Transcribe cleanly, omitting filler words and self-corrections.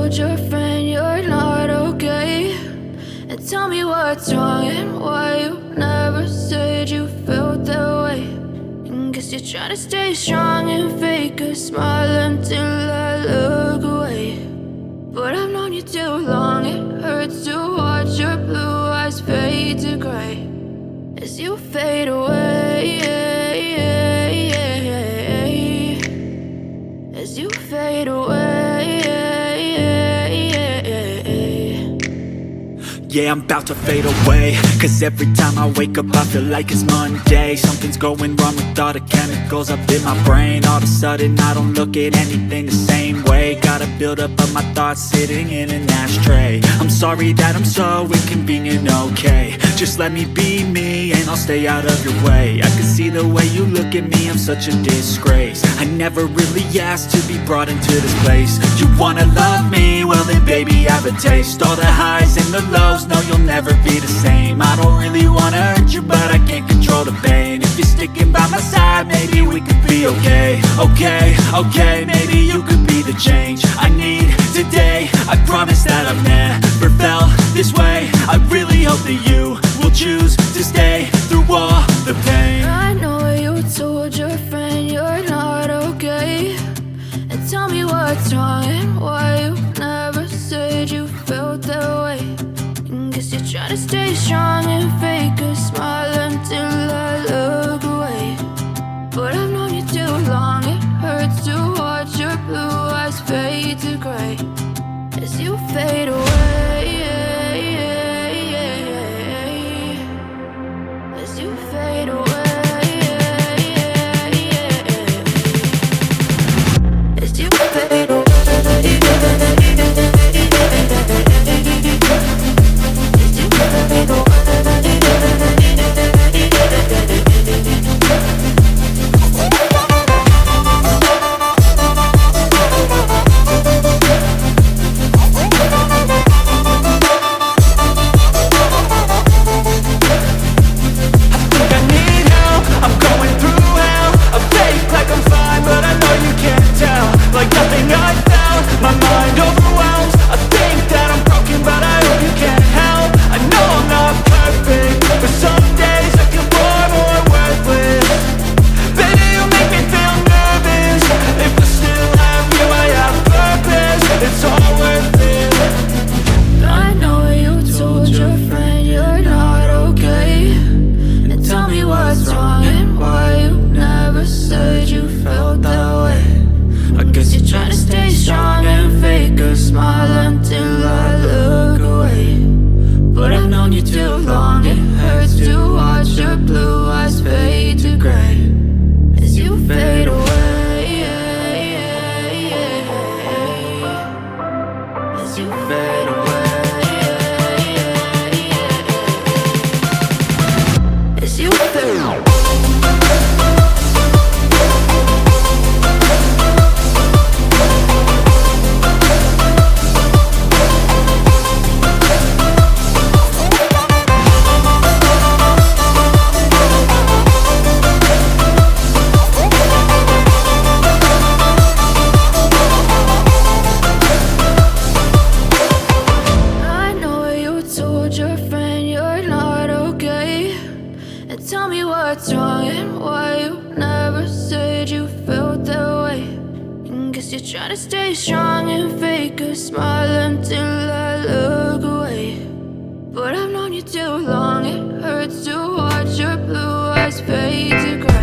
told your friend you're not okay, and tell me what's wrong and why you never said you felt that way. And guess you're trying to stay strong and fake a smile until I look away. But I've known you too long, it hurts to watch your blue eyes fade to gray as you fade away, as you fade away. Yeah, I'm about to fade away, cause every time I wake up I feel like it's Monday. Something's going wrong with all the chemicals up in my brain. All of a sudden I don't look at anything the same way. Got a build up of my thoughts sitting in an ashtray. I'm sorry that I'm so inconvenient, okay. Just let me be me and I'll stay out of your way. I can see the way you look at me, I'm such a disgrace. I never really asked to be brought into this place. You wanna love me? Well then baby, have a taste. All the highs and the lows, no, you'll never be the same. I don't really wanna hurt you, but I can't control the pain. If you're sticking by my side, maybe we could be okay. Okay, maybe you could be the change I need today. I promise that I've never felt this way. I really hope that you will choose to stay through all the pain. I know you told your friend you're not okay, and tell me what's wrong and why you never said you felt that way. Guess you're trying to stay strong and fake a smile until I look away. But I've known you too long, it hurts to watch your blue eyes fade to gray as you fade away, as you fade away, as you fade away. Tell me what's wrong and why you never said you felt that way. And guess you're trying to stay strong and fake a smile until I look away. But I've known you too long, it hurts to watch your blue eyes fade to gray.